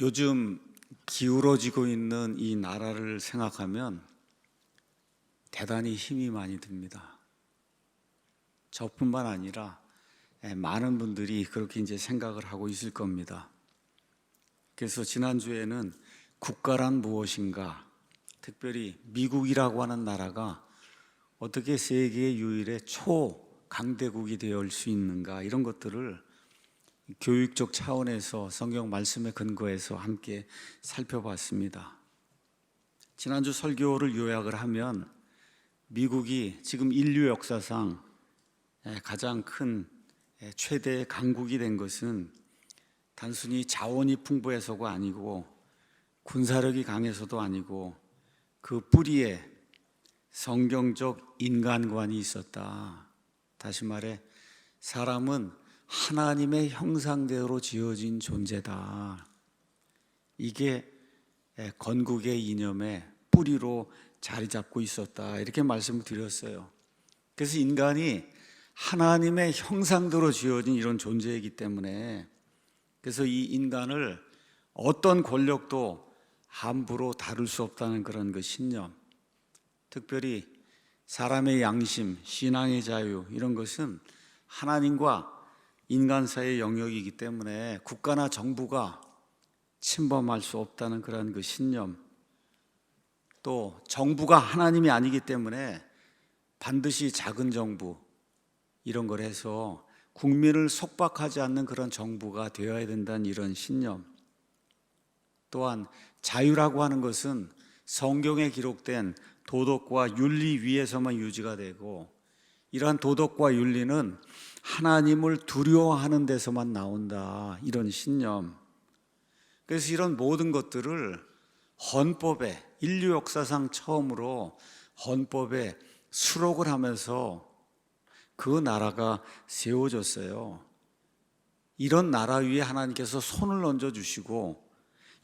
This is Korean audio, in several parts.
요즘 기울어지고 있는 이 나라를 생각하면 대단히 힘이 많이 듭니다. 저뿐만 아니라 많은 분들이 그렇게 이제 생각을 하고 있을 겁니다. 그래서 지난주에는 국가란 무엇인가, 특별히 미국이라고 하는 나라가 어떻게 세계 유일의 초강대국이 되어 수 있는가, 이런 것들을 교육적 차원에서 성경 말씀에 근거해서 함께 살펴봤습니다. 지난주 설교를 요약을 하면 미국이 지금 인류 역사상 가장 큰 최대의 강국이 된 것은 단순히 자원이 풍부해서가 아니고 군사력이 강해서도 아니고 그 뿌리에 성경적 인간관이 있었다. 다시 말해 사람은 하나님의 형상대로 지어진 존재다. 이게 건국의 이념의 뿌리로 자리 잡고 있었다. 이렇게 말씀을 드렸어요. 그래서 인간이 하나님의 형상대로 지어진 이런 존재이기 때문에, 그래서 이 인간을 어떤 권력도 함부로 다룰 수 없다는 그런 그 신념, 특별히 사람의 양심, 신앙의 자유, 이런 것은 하나님과 인간 사이의 영역이기 때문에 국가나 정부가 침범할 수 없다는 그런 그 신념, 또 정부가 하나님이 아니기 때문에 반드시 작은 정부 이런 걸 해서 국민을 속박하지 않는 그런 정부가 되어야 된다는 이런 신념, 또한 자유라고 하는 것은 성경에 기록된 도덕과 윤리 위에서만 유지가 되고, 이러한 도덕과 윤리는 하나님을 두려워하는 데서만 나온다, 이런 신념. 그래서 이런 모든 것들을 헌법에, 인류 역사상 처음으로 헌법에 수록을 하면서 그 나라가 세워졌어요. 이런 나라 위에 하나님께서 손을 얹어주시고,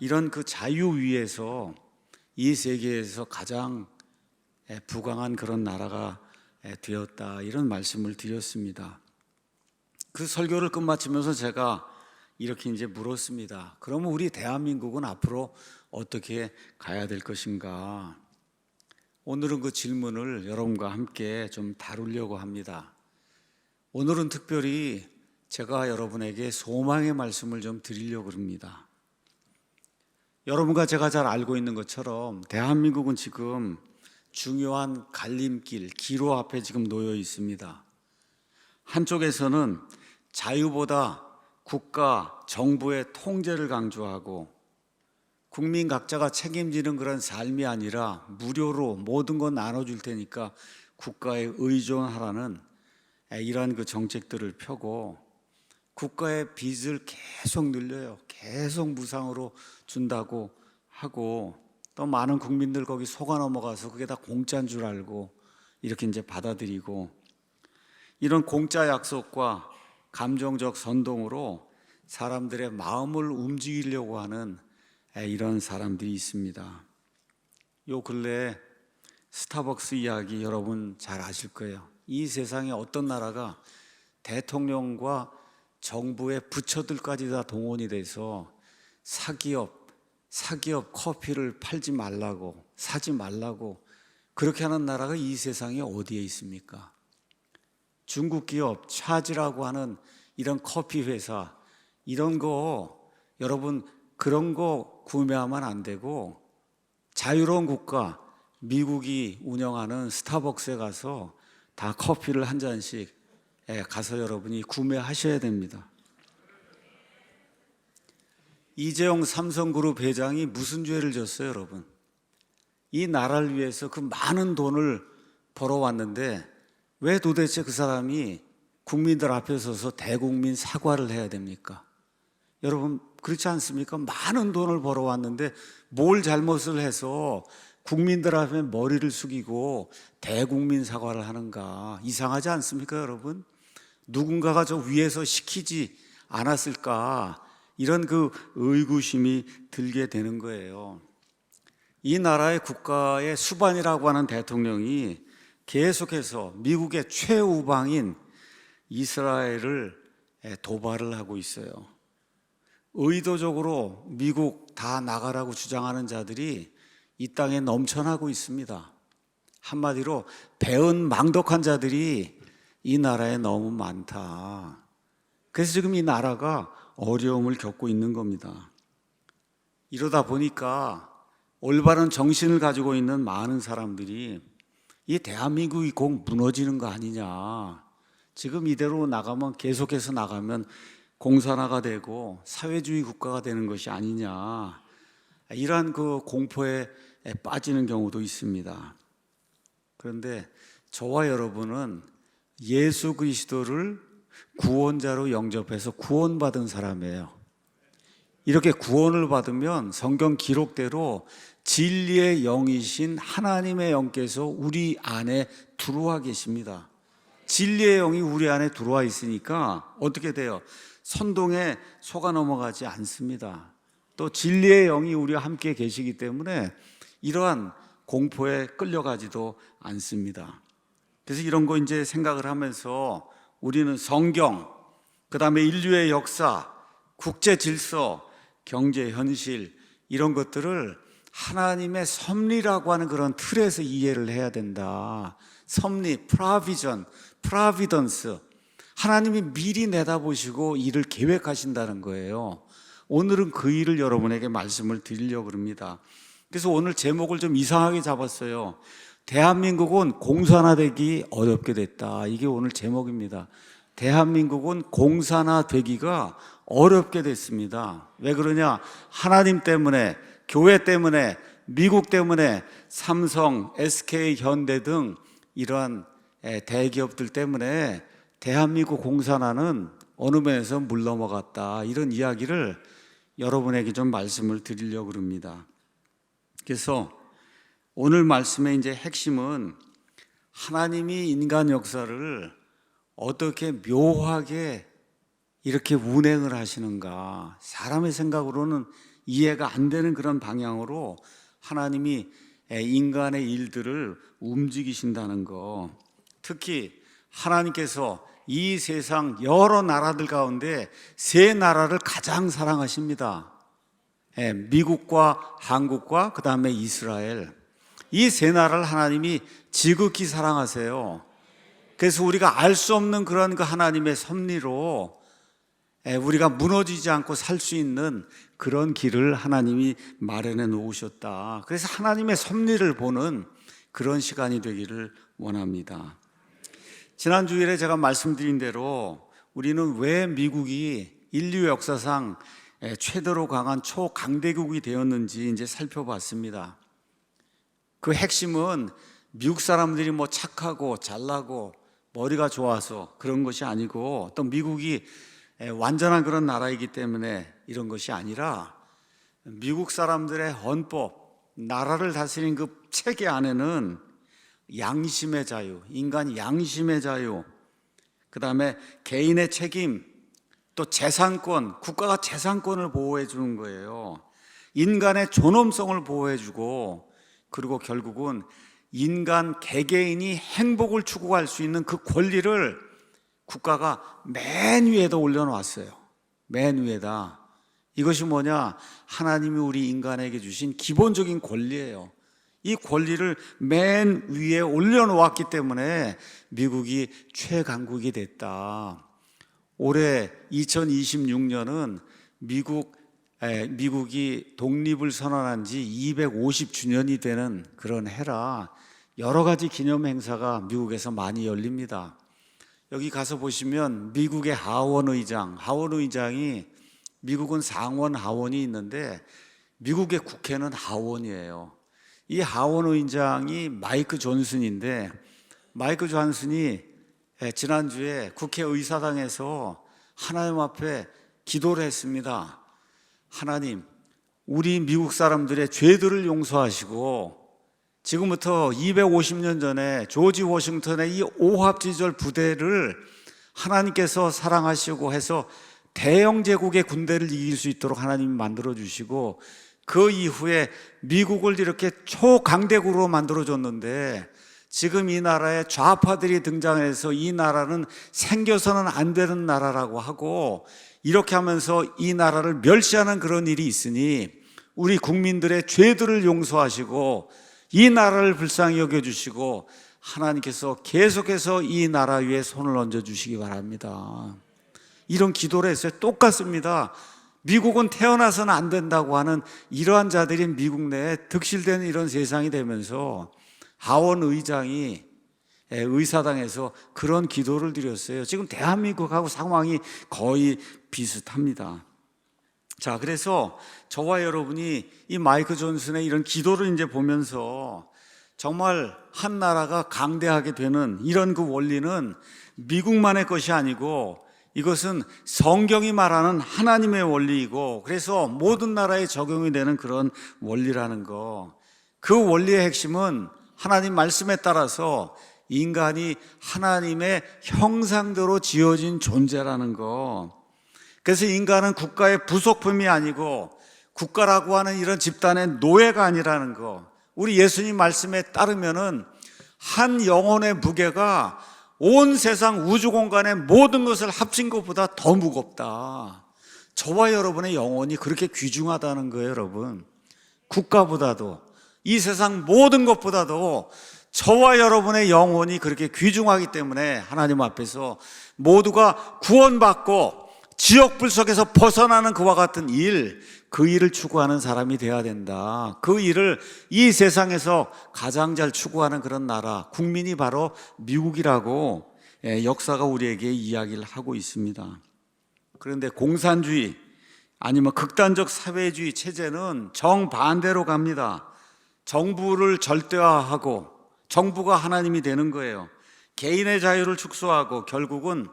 이런 그 자유 위에서 이 세계에서 가장 부강한 그런 나라가 되었다, 이런 말씀을 드렸습니다. 그 설교를 끝마치면서 제가 이렇게 이제 물었습니다. 그러면 우리 대한민국은 앞으로 어떻게 가야 될 것인가? 오늘은 그 질문을 여러분과 함께 좀 다루려고 합니다. 오늘은 특별히 제가 여러분에게 소망의 말씀을 좀 드리려고 합니다. 여러분과 제가 잘 알고 있는 것처럼 대한민국은 지금 중요한 갈림길, 기로 앞에 지금 놓여 있습니다. 한쪽에서는 자유보다 국가, 정부의 통제를 강조하고 국민 각자가 책임지는 그런 삶이 아니라 무료로 모든 건 나눠줄 테니까 국가에 의존하라는 이러한 그 정책들을 펴고, 국가의 빚을 계속 늘려요. 계속 무상으로 준다고 하고, 또 많은 국민들 거기 속아 넘어가서 그게 다 공짜인 줄 알고 이렇게 이제 받아들이고, 이런 공짜 약속과 감정적 선동으로 사람들의 마음을 움직이려고 하는 이런 사람들이 있습니다. 요 근래에 스타벅스 이야기 여러분 잘 아실 거예요. 이 세상에 어떤 나라가 대통령과 정부의 부처들까지 다 동원이 돼서 사기업 커피를 팔지 말라고, 사지 말라고 그렇게 하는 나라가 이 세상에 어디에 있습니까? 중국 기업 차지라고 하는 이런 커피 회사, 이런 거 여러분 그런 거 구매하면 안 되고, 자유로운 국가 미국이 운영하는 스타벅스에 가서 다 커피를 한 잔씩 가서 여러분이 구매하셔야 됩니다. 이재용 삼성그룹 회장이 무슨 죄를 졌어요, 여러분? 이 나라를 위해서 그 많은 돈을 벌어왔는데 왜 도대체 그 사람이 국민들 앞에 서서 대국민 사과를 해야 됩니까? 여러분 그렇지 않습니까? 많은 돈을 벌어왔는데 뭘 잘못을 해서 국민들 앞에 머리를 숙이고 대국민 사과를 하는가? 이상하지 않습니까, 여러분? 누군가가 저 위에서 시키지 않았을까? 이런 그 의구심이 들게 되는 거예요. 이 나라의 국가의 수반이라고 하는 대통령이 계속해서 미국의 최우방인 이스라엘을 도발을 하고 있어요. 의도적으로 미국 다 나가라고 주장하는 자들이 이 땅에 넘쳐나고 있습니다. 한마디로 배은망덕한 자들이 이 나라에 너무 많다. 그래서 지금 이 나라가 어려움을 겪고 있는 겁니다. 이러다 보니까 올바른 정신을 가지고 있는 많은 사람들이 이 대한민국이 곧 무너지는 거 아니냐. 지금 이대로 나가면 계속해서 나가면 공산화가 되고 사회주의 국가가 되는 것이 아니냐. 이러한 그 공포에 빠지는 경우도 있습니다. 그런데 저와 여러분은 예수 그리스도를 구원자로 영접해서 구원받은 사람이에요. 이렇게 구원을 받으면 성경 기록대로 진리의 영이신 하나님의 영께서 우리 안에 들어와 계십니다. 진리의 영이 우리 안에 들어와 있으니까 어떻게 돼요? 선동에 속아 넘어가지 않습니다. 또 진리의 영이 우리와 함께 계시기 때문에 이러한 공포에 끌려가지도 않습니다. 그래서 이런 거 이제 생각을 하면서 우리는 성경, 그 다음에 인류의 역사, 국제 질서, 경제 현실 이런 것들을 하나님의 섭리라고 하는 그런 틀에서 이해를 해야 된다. 섭리, 프로비전, 프로비던스. 하나님이 미리 내다보시고 일을 계획하신다는 거예요. 오늘은 그 일을 여러분에게 말씀을 드리려고 합니다. 그래서 오늘 제목을 좀 이상하게 잡았어요. 대한민국은 공산화되기 어렵게 됐다. 이게 오늘 제목입니다. 대한민국은 공산화되기가 어렵게 됐습니다. 왜 그러냐? 하나님 때문에, 교회 때문에, 미국 때문에, 삼성, SK, 현대 등 이러한 대기업들 때문에 대한민국 공산화는 어느 면에서 물 넘어갔다. 이런 이야기를 여러분에게 좀 말씀을 드리려고 합니다. 그래서 오늘 말씀의 이제 핵심은 하나님이 인간 역사를 어떻게 묘하게 이렇게 운행을 하시는가. 사람의 생각으로는 이해가 안 되는 그런 방향으로 하나님이 인간의 일들을 움직이신다는 거. 특히 하나님께서 이 세상 여러 나라들 가운데 세 나라를 가장 사랑하십니다. 미국과 한국과 그 다음에 이스라엘. 이 세 나라를 하나님이 지극히 사랑하세요. 그래서 우리가 알 수 없는 그런 그 하나님의 섭리로 우리가 무너지지 않고 살 수 있는 그런 길을 하나님이 마련해 놓으셨다. 그래서 하나님의 섭리를 보는 그런 시간이 되기를 원합니다. 지난 주일에 제가 말씀드린 대로 우리는 왜 미국이 인류 역사상 최대로 강한 초강대국이 되었는지 이제 살펴봤습니다. 그 핵심은 미국 사람들이 뭐 착하고 잘나고 머리가 좋아서 그런 것이 아니고 또 미국이 완전한 그런 나라이기 때문에 이런 것이 아니라 미국 사람들의 헌법, 나라를 다스리는 그 체계 안에는 양심의 자유, 인간 양심의 자유, 그 다음에 개인의 책임, 또 재산권, 국가가 재산권을 보호해 주는 거예요. 인간의 존엄성을 보호해 주고, 그리고 결국은 인간 개개인이 행복을 추구할 수 있는 그 권리를 국가가 맨 위에다 올려놓았어요. 맨 위에다. 이것이 뭐냐? 하나님이 우리 인간에게 주신 기본적인 권리예요. 이 권리를 맨 위에 올려놓았기 때문에 미국이 최강국이 됐다. 올해 2026년은 미국이 독립을 선언한 지 250주년이 되는 그런 해라. 여러 가지 기념 행사가 미국에서 많이 열립니다. 여기 가서 보시면 미국의 하원 의장이 미국은 상원 하원이 있는데 미국의 국회는 하원이에요. 이 하원 의장이 마이크 존슨인데 마이크 존슨이 지난주에 국회의사당에서 하나님 앞에 기도를 했습니다. 하나님, 우리 미국 사람들의 죄들을 용서하시고 지금부터 250년 전에 조지 워싱턴의 이 오합지졸 부대를 하나님께서 사랑하시고 해서 대영 제국의 군대를 이길 수 있도록 하나님이 만들어 주시고 그 이후에 미국을 이렇게 초강대국으로 만들어줬는데 지금 이 나라에 좌파들이 등장해서 이 나라는 생겨서는 안 되는 나라라고 하고 이렇게 하면서 이 나라를 멸시하는 그런 일이 있으니 우리 국민들의 죄들을 용서하시고 이 나라를 불쌍히 여겨주시고 하나님께서 계속해서 이 나라 위에 손을 얹어주시기 바랍니다. 이런 기도를 했어요. 똑같습니다. 미국은 태어나서는 안 된다고 하는 이러한 자들이 미국 내에 득실되는 이런 세상이 되면서 하원 의장이 의사당에서 그런 기도를 드렸어요. 지금 대한민국하고 상황이 거의 비슷합니다. 자, 그래서 저와 여러분이 이 마이크 존슨의 이런 기도를 이제 보면서 정말 한 나라가 강대하게 되는 이런 그 원리는 미국만의 것이 아니고 이것은 성경이 말하는 하나님의 원리이고, 그래서 모든 나라에 적용이 되는 그런 원리라는 거. 그 원리의 핵심은 하나님 말씀에 따라서 인간이 하나님의 형상대로 지어진 존재라는 거. 그래서 인간은 국가의 부속품이 아니고 국가라고 하는 이런 집단의 노예가 아니라는 거. 우리 예수님 말씀에 따르면은 한 영혼의 무게가 온 세상 우주 공간의 모든 것을 합친 것보다 더 무겁다. 저와 여러분의 영혼이 그렇게 귀중하다는 거예요, 여러분. 국가보다도, 이 세상 모든 것보다도 저와 여러분의 영혼이 그렇게 귀중하기 때문에 하나님 앞에서 모두가 구원받고 지옥불 속에서 벗어나는 그와 같은 일, 그 일을 추구하는 사람이 되어야 된다. 그 일을 이 세상에서 가장 잘 추구하는 그런 나라, 국민이 바로 미국이라고 역사가 우리에게 이야기를 하고 있습니다. 그런데 공산주의 아니면 극단적 사회주의 체제는 정반대로 갑니다. 정부를 절대화하고 정부가 하나님이 되는 거예요. 개인의 자유를 축소하고 결국은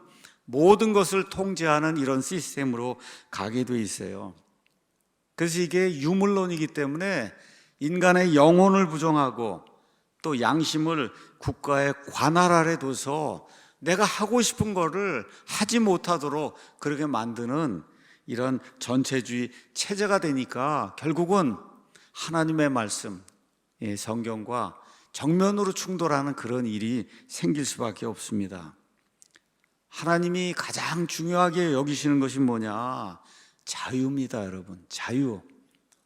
모든 것을 통제하는 이런 시스템으로 가게 돼 있어요. 그래서 이게 유물론이기 때문에 인간의 영혼을 부정하고 또 양심을 국가의 관할 아래 둬서 내가 하고 싶은 거를 하지 못하도록 그렇게 만드는 이런 전체주의 체제가 되니까 결국은 하나님의 말씀, 성경과 정면으로 충돌하는 그런 일이 생길 수밖에 없습니다. 하나님이 가장 중요하게 여기시는 것이 뭐냐? 자유입니다, 여러분. 자유.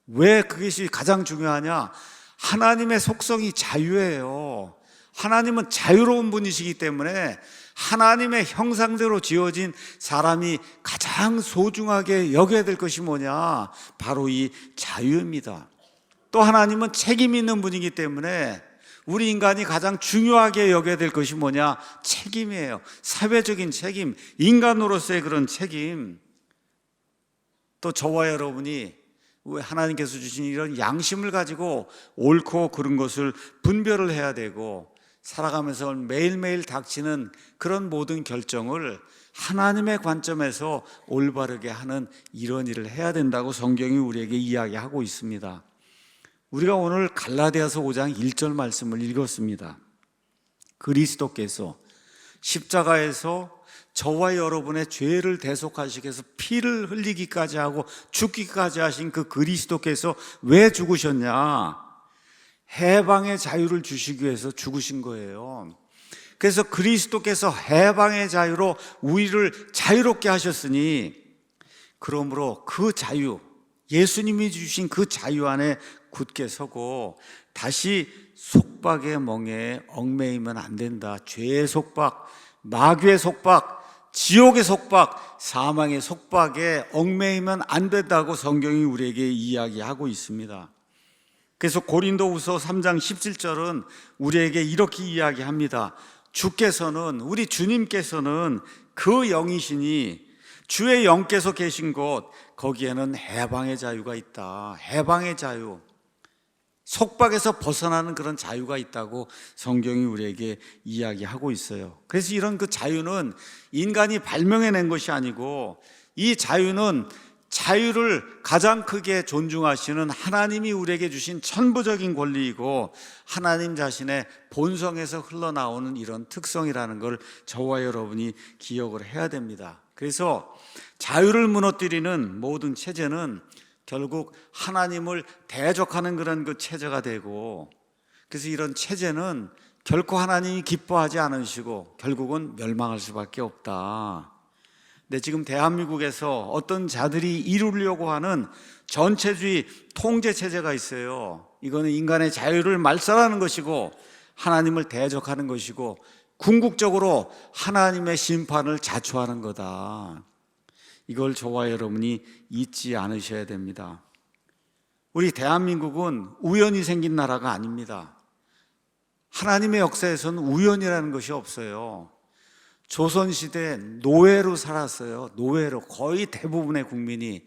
왜 그것이 가장 중요하냐? 하나님의 속성이 자유예요. 하나님은 자유로운 분이시기 때문에 하나님의 형상대로 지어진 사람이 가장 소중하게 여겨야 될 것이 뭐냐? 바로 이 자유입니다. 또 하나님은 책임 있는 분이기 때문에 우리 인간이 가장 중요하게 여겨야 될 것이 뭐냐? 책임이에요. 사회적인 책임, 인간으로서의 그런 책임. 또 저와 여러분이 하나님께서 주신 이런 양심을 가지고 옳고 그른 것을 분별을 해야 되고, 살아가면서 매일매일 닥치는 그런 모든 결정을 하나님의 관점에서 올바르게 하는 이런 일을 해야 된다고 성경이 우리에게 이야기하고 있습니다. 우리가 오늘 갈라디아서 5장 1절 말씀을 읽었습니다. 그리스도께서 십자가에서 저와 여러분의 죄를 대속하시기 위해서 피를 흘리기까지 하고 죽기까지 하신 그 그리스도께서 왜 죽으셨냐? 해방의 자유를 주시기 위해서 죽으신 거예요. 그래서 그리스도께서 해방의 자유로 우리를 자유롭게 하셨으니, 그러므로 그 자유, 예수님이 주신 그 자유 안에 굳게 서고 다시 속박의 멍에 얽매이면 안 된다. 죄의 속박, 마귀의 속박, 지옥의 속박, 사망의 속박에 얽매이면 안 된다고 성경이 우리에게 이야기하고 있습니다. 그래서 고린도후서 3장 17절은 우리에게 이렇게 이야기합니다. 주께서는, 우리 주님께서는 그 영이시니 주의 영께서 계신 곳, 거기에는 해방의 자유가 있다. 해방의 자유, 속박에서 벗어나는 그런 자유가 있다고 성경이 우리에게 이야기하고 있어요. 그래서 이런 그 자유는 인간이 발명해낸 것이 아니고, 이 자유는 자유를 가장 크게 존중하시는 하나님이 우리에게 주신 천부적인 권리이고, 하나님 자신의 본성에서 흘러나오는 이런 특성이라는 걸 저와 여러분이 기억을 해야 됩니다. 그래서 자유를 무너뜨리는 모든 체제는 결국 하나님을 대적하는 그런 그 체제가 되고, 그래서 이런 체제는 결코 하나님이 기뻐하지 않으시고 결국은 멸망할 수밖에 없다. 근데 지금 대한민국에서 어떤 자들이 이루려고 하는 전체주의 통제 체제가 있어요. 이거는 인간의 자유를 말살하는 것이고 하나님을 대적하는 것이고 궁극적으로 하나님의 심판을 자초하는 거다. 이걸 저와 여러분이 잊지 않으셔야 됩니다. 우리 대한민국은 우연히 생긴 나라가 아닙니다. 하나님의 역사에서는 우연이라는 것이 없어요. 조선시대 노예로 살았어요. 노예로. 거의 대부분의 국민이.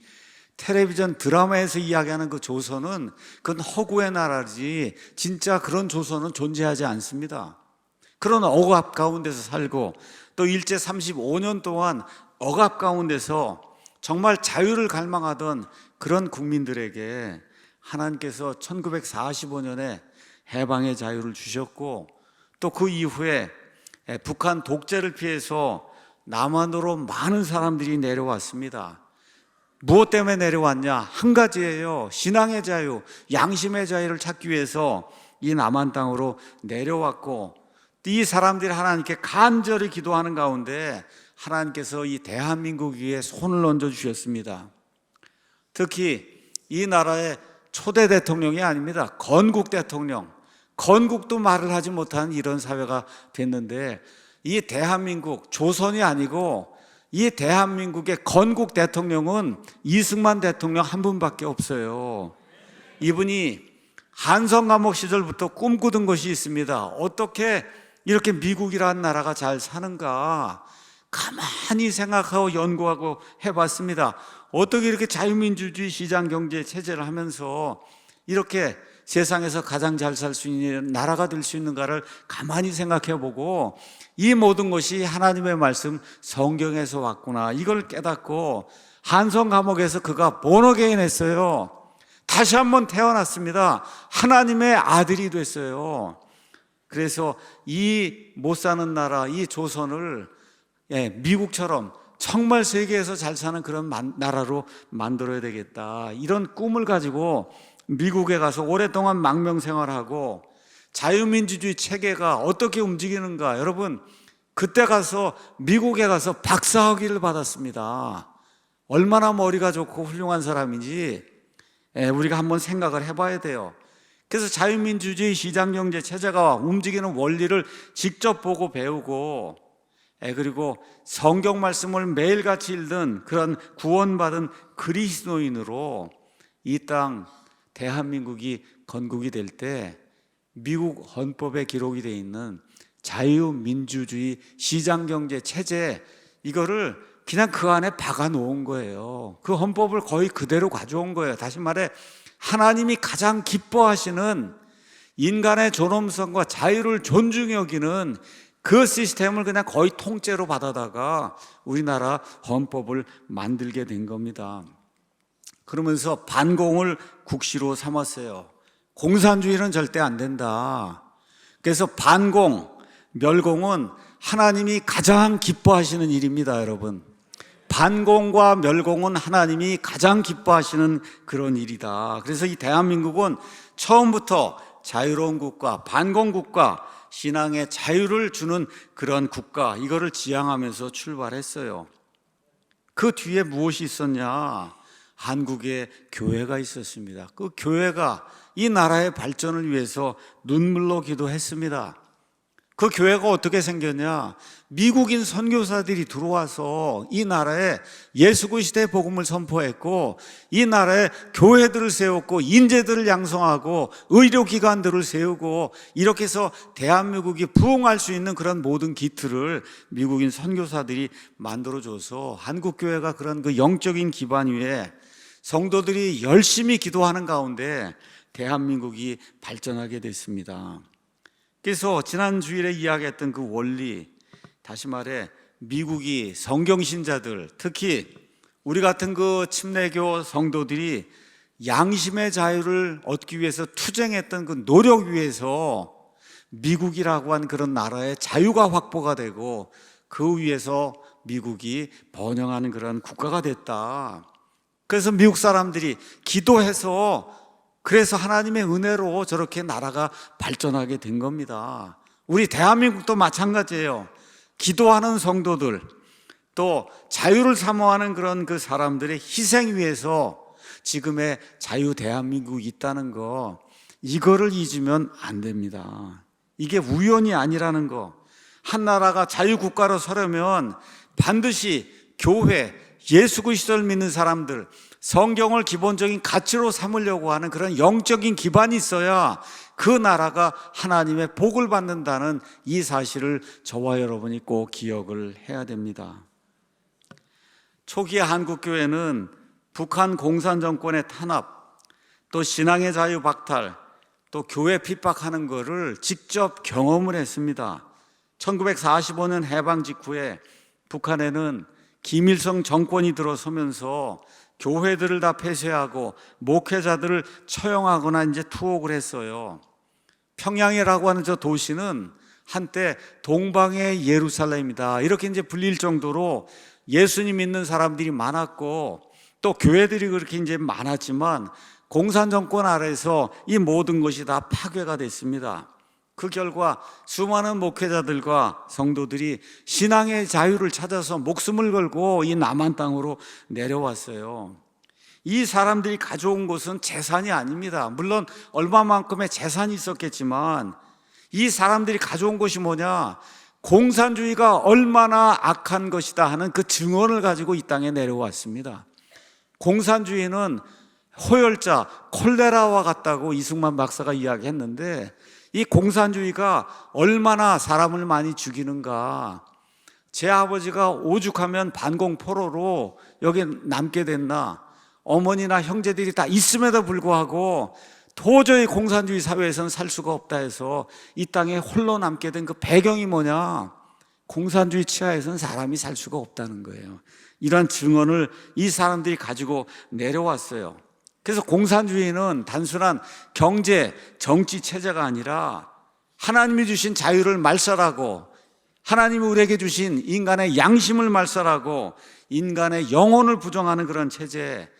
텔레비전 드라마에서 이야기하는 그 조선은 그건 허구의 나라지 진짜 그런 조선은 존재하지 않습니다. 그런 억압 가운데서 살고 또 일제 35년 동안 억압 가운데서 정말 자유를 갈망하던 그런 국민들에게 하나님께서 1945년에 해방의 자유를 주셨고 또 그 이후에 북한 독재를 피해서 남한으로 많은 사람들이 내려왔습니다. 무엇 때문에 내려왔냐? 한 가지예요. 신앙의 자유, 양심의 자유를 찾기 위해서 이 남한 땅으로 내려왔고 이 사람들이 하나님께 간절히 기도하는 가운데 하나님께서 이 대한민국 위에 손을 얹어 주셨습니다. 특히 이 나라의 초대 대통령이 아닙니다. 건국 대통령. 건국도 말을 하지 못한 이런 사회가 됐는데 이 대한민국, 조선이 아니고 이 대한민국의 건국 대통령은 이승만 대통령 한 분밖에 없어요. 이분이 한성 감옥 시절부터 꿈꾸던 것이 있습니다. 어떻게 이렇게 미국이라는 나라가 잘 사는가 가만히 생각하고 연구하고 해봤습니다. 어떻게 이렇게 자유민주주의 시장경제 체제를 하면서 이렇게 세상에서 가장 잘 살 수 있는 나라가 될 수 있는가를 가만히 생각해 보고 이 모든 것이 하나님의 말씀 성경에서 왔구나 이걸 깨닫고 한성 감옥에서 그가 본어게인 했어요. 다시 한번 태어났습니다. 하나님의 아들이 됐어요. 그래서 이 못 사는 나라 이 조선을 미국처럼 정말 세계에서 잘 사는 그런 나라로 만들어야 되겠다 이런 꿈을 가지고 미국에 가서 오랫동안 망명생활하고 자유민주주의 체계가 어떻게 움직이는가 여러분 그때 가서 미국에 가서 박사학위를 받았습니다. 얼마나 머리가 좋고 훌륭한 사람인지 우리가 한번 생각을 해봐야 돼요. 그래서 자유민주주의 시장경제 체제가 움직이는 원리를 직접 보고 배우고 그리고 성경 말씀을 매일같이 읽는 그런 구원받은 그리스도인으로 이 땅 대한민국이 건국이 될 때 미국 헌법에 기록이 되어 있는 자유민주주의 시장경제 체제 이거를 그냥 그 안에 박아 놓은 거예요. 그 헌법을 거의 그대로 가져온 거예요. 다시 말해 하나님이 가장 기뻐하시는 인간의 존엄성과 자유를 존중히 여기는 그 시스템을 그냥 거의 통째로 받아다가 우리나라 헌법을 만들게 된 겁니다. 그러면서 반공을 국시로 삼았어요. 공산주의는 절대 안 된다. 그래서 반공, 멸공은 하나님이 가장 기뻐하시는 일입니다, 여러분. 반공과 멸공은 하나님이 가장 기뻐하시는 그런 일이다. 그래서 이 대한민국은 처음부터 자유로운 국가, 반공 국가, 신앙의 자유를 주는 그런 국가, 이거를 지향하면서 출발했어요. 그 뒤에 무엇이 있었냐? 한국에 교회가 있었습니다. 그 교회가 이 나라의 발전을 위해서 눈물로 기도했습니다. 그 교회가 어떻게 생겼냐? 미국인 선교사들이 들어와서 이 나라에 예수 그리스도의 복음을 선포했고 이 나라에 교회들을 세웠고 인재들을 양성하고 의료기관들을 세우고 이렇게 해서 대한민국이 부흥할 수 있는 그런 모든 기틀을 미국인 선교사들이 만들어줘서 한국교회가 그런 그 영적인 기반 위에 성도들이 열심히 기도하는 가운데 대한민국이 발전하게 됐습니다. 그래서 지난 주일에 이야기했던 그 원리, 다시 말해 미국이 성경신자들, 특히 우리 같은 그 침례교 성도들이 양심의 자유를 얻기 위해서 투쟁했던 그 노력 위에서 미국이라고 한 그런 나라의 자유가 확보가 되고 그 위에서 미국이 번영하는 그런 국가가 됐다. 그래서 미국 사람들이 기도해서 그래서 하나님의 은혜로 저렇게 나라가 발전하게 된 겁니다. 우리 대한민국도 마찬가지예요. 기도하는 성도들, 또 자유를 사모하는 그런 그 사람들의 희생 위에서 지금의 자유 대한민국이 있다는 거, 이거를 잊으면 안 됩니다. 이게 우연이 아니라는 거. 한 나라가 자유국가로 서려면 반드시 교회, 예수 그리스도를 믿는 사람들, 성경을 기본적인 가치로 삼으려고 하는 그런 영적인 기반이 있어야 그 나라가 하나님의 복을 받는다는 이 사실을 저와 여러분이 꼭 기억을 해야 됩니다. 초기의 한국교회는 북한 공산정권의 탄압, 또 신앙의 자유 박탈, 또 교회 핍박하는 것을 직접 경험을 했습니다. 1945년 해방 직후에 북한에는 김일성 정권이 들어서면서 교회들을 다 폐쇄하고 목회자들을 처형하거나 이제 투옥을 했어요. 평양이라고 하는 저 도시는 한때 동방의 예루살렘이다 이렇게 이제 불릴 정도로 예수님 믿는 사람들이 많았고 또 교회들이 그렇게 이제 많았지만 공산 정권 아래에서 이 모든 것이 다 파괴가 됐습니다. 그 결과 수많은 목회자들과 성도들이 신앙의 자유를 찾아서 목숨을 걸고 이 남한 땅으로 내려왔어요. 이 사람들이 가져온 것은 재산이 아닙니다. 물론 얼마만큼의 재산이 있었겠지만 이 사람들이 가져온 것이 뭐냐? 공산주의가 얼마나 악한 것이다 하는 그 증언을 가지고 이 땅에 내려왔습니다. 공산주의는 호열자, 콜레라와 같다고 이승만 박사가 이야기했는데 이 공산주의가 얼마나 사람을 많이 죽이는가. 제 아버지가 오죽하면 반공포로로 여기 남게 됐나. 어머니나 형제들이 다 있음에도 불구하고 도저히 공산주의 사회에서는 살 수가 없다 해서 이 땅에 홀로 남게 된 그 배경이 뭐냐. 공산주의 치하에서는 사람이 살 수가 없다는 거예요. 이런 증언을 이 사람들이 가지고 내려왔어요. 그래서 공산주의는 단순한 경제, 정치 체제가 아니라 하나님이 주신 자유를 말살하고 하나님이 우리에게 주신 인간의 양심을 말살하고 인간의 영혼을 부정하는 그런 체제,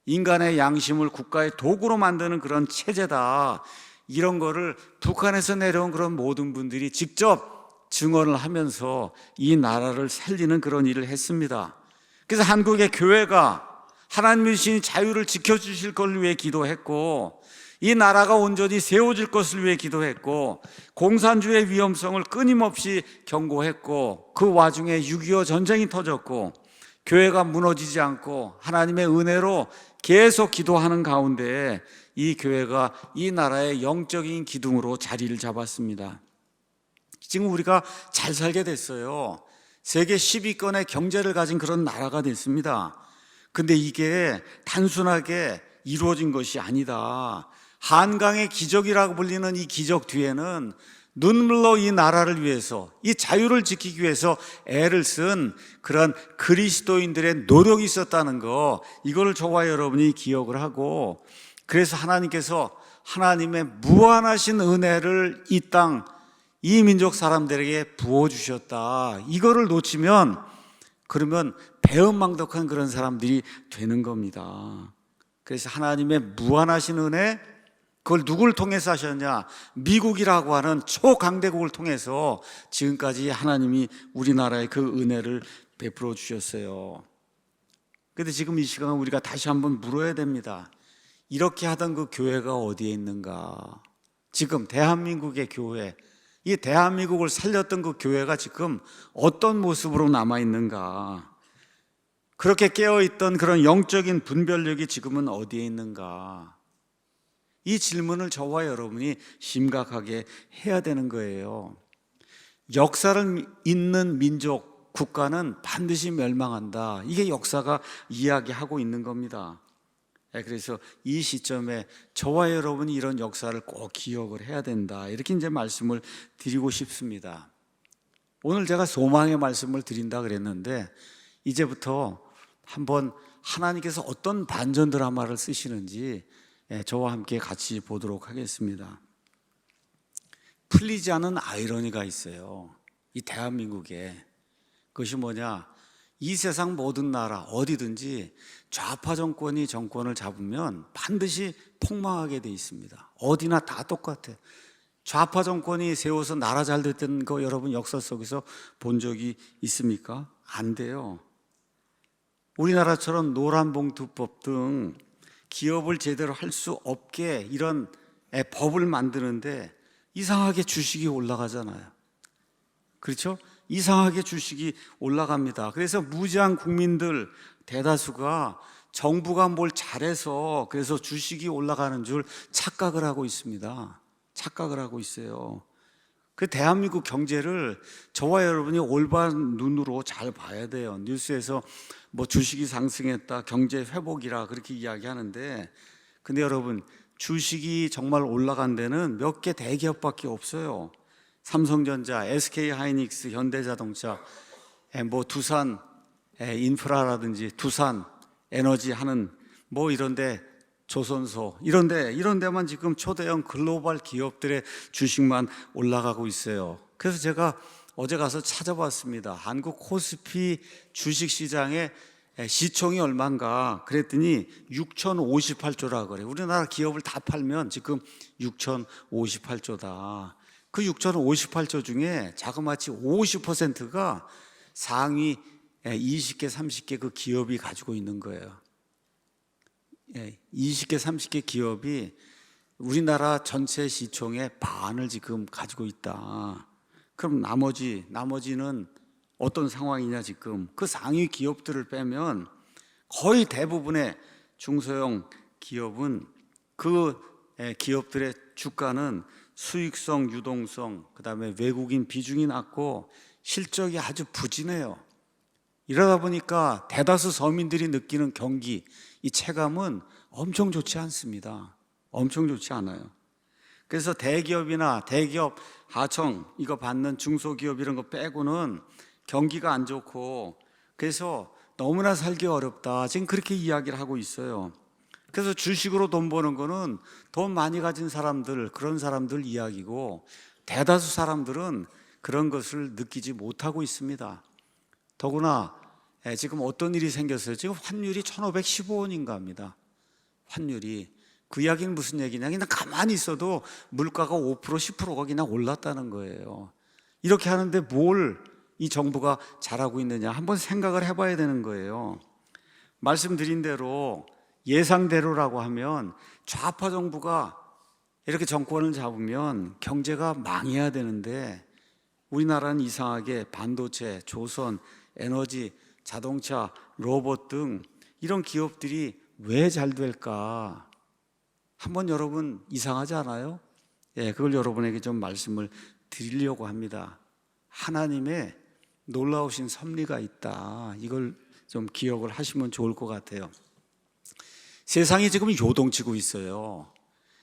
인간의 양심을 국가의 도구로 만드는 그런 체제다. 이런 거를 북한에서 내려온 그런 모든 분들이 직접 증언을 하면서 이 나라를 살리는 그런 일을 했습니다. 그래서 한국의 교회가 하나님이 주신 자유를 지켜주실 것을 위해 기도했고 이 나라가 온전히 세워질 것을 위해 기도했고 공산주의의 위험성을 끊임없이 경고했고 그 와중에 6.25 전쟁이 터졌고 교회가 무너지지 않고 하나님의 은혜로 계속 기도하는 가운데 이 교회가 이 나라의 영적인 기둥으로 자리를 잡았습니다. 지금 우리가 잘 살게 됐어요. 세계 10위권의 경제를 가진 그런 나라가 됐습니다. 근데 이게 단순하게 이루어진 것이 아니다. 한강의 기적이라고 불리는 이 기적 뒤에는 눈물로 이 나라를 위해서, 이 자유를 지키기 위해서 애를 쓴 그런 그리스도인들의 노력이 있었다는 거, 이걸 저와 여러분이 기억을 하고, 그래서 하나님께서 하나님의 무한하신 은혜를 이 땅, 이 민족 사람들에게 부어주셨다. 이거를 놓치면 그러면 배은망덕한 그런 사람들이 되는 겁니다. 그래서 하나님의 무한하신 은혜, 그걸 누구를 통해서 하셨냐? 미국이라고 하는 초강대국을 통해서 지금까지 하나님이 우리나라에 그 은혜를 베풀어 주셨어요. 그런데 지금 이 시간 우리가 다시 한번 물어야 됩니다. 이렇게 하던 그 교회가 어디에 있는가? 지금 대한민국의 교회, 이 대한민국을 살렸던 그 교회가 지금 어떤 모습으로 남아있는가? 그렇게 깨어있던 그런 영적인 분별력이 지금은 어디에 있는가? 이 질문을 저와 여러분이 심각하게 해야 되는 거예요. 역사를 잇는 민족, 국가는 반드시 멸망한다. 이게 역사가 이야기하고 있는 겁니다. 그래서 이 시점에 저와 여러분이 이런 역사를 꼭 기억을 해야 된다. 이렇게 이제 말씀을 드리고 싶습니다. 오늘 제가 소망의 말씀을 드린다 그랬는데 이제부터 한번 하나님께서 어떤 반전 드라마를 쓰시는지 저와 함께 같이 보도록 하겠습니다. 풀리지 않은 아이러니가 있어요. 이 대한민국에. 그것이 뭐냐? 이 세상 모든 나라 어디든지 좌파 정권이 정권을 잡으면 반드시 폭망하게 돼 있습니다. 어디나 다 똑같아. 좌파 정권이 세워서 나라 잘 됐던 거 여러분 역사 속에서 본 적이 있습니까? 안 돼요. 우리나라처럼 노란봉투법 등 기업을 제대로 할 수 없게 이런 법을 만드는데 이상하게 주식이 올라가잖아요. 그렇죠? 이상하게 주식이 올라갑니다. 그래서 무지한 국민들 대다수가 정부가 뭘 잘해서 그래서 주식이 올라가는 줄 착각을 하고 있습니다. 착각을 하고 있어요. 그 대한민국 경제를 저와 여러분이 올바른 눈으로 잘 봐야 돼요. 뉴스에서 뭐 주식이 상승했다, 경제 회복이라 그렇게 이야기하는데, 근데 여러분 주식이 정말 올라간 데는 몇 개 대기업밖에 없어요. 삼성전자, SK하이닉스, 현대자동차, 뭐 두산 인프라라든지 두산 에너지 하는 뭐 이런데 조선소 이런 데만 지금 초대형 글로벌 기업들의 주식만 올라가고 있어요. 그래서 제가 어제 가서 찾아봤습니다. 한국 코스피 주식시장의 시총이 얼마인가 그랬더니 6,058조라 그래요. 우리나라 기업을 다 팔면 지금 6,058조다. 그 6,058조 중에 자그마치 50%가 상위 20개, 30개 그 기업이 가지고 있는 거예요. 20개, 30개 기업이 우리나라 전체 시총의 반을 지금 가지고 있다. 그럼 나머지는 어떤 상황이냐 지금. 그 상위 기업들을 빼면 거의 대부분의 중소형 기업은 그 기업들의 주가는 수익성, 유동성, 그다음에 외국인 비중이 낮고 실적이 아주 부진해요. 이러다 보니까 대다수 서민들이 느끼는 경기, 이 체감은 엄청 좋지 않습니다. 엄청 좋지 않아요. 그래서 대기업이나 대기업 하청 이거 받는 중소기업 이런 거 빼고는 경기가 안 좋고 그래서 너무나 살기 어렵다. 지금 그렇게 이야기를 하고 있어요. 그래서 주식으로 돈 버는 거는 돈 많이 가진 사람들, 그런 사람들 이야기고 대다수 사람들은 그런 것을 느끼지 못하고 있습니다. 더구나 지금 어떤 일이 생겼어요? 지금 환율이 1,515원인가 합니다. 환율이. 그 이야기는 무슨 얘기냐? 그냥 가만히 있어도 물가가 5%, 10%가 그냥 올랐다는 거예요. 이렇게 하는데 뭘 이 정부가 잘하고 있느냐? 한번 생각을 해봐야 되는 거예요. 말씀드린 대로 예상대로라고 하면 좌파 정부가 이렇게 정권을 잡으면 경제가 망해야 되는데 우리나라는 이상하게 반도체, 조선, 에너지, 자동차, 로봇 등 이런 기업들이 왜 잘 될까? 한번 여러분 이상하지 않아요? 그걸 여러분에게 좀 말씀을 드리려고 합니다. 하나님의 놀라우신 섭리가 있다. 이걸 좀 기억을 하시면 좋을 것 같아요. 세상이 지금 요동치고 있어요.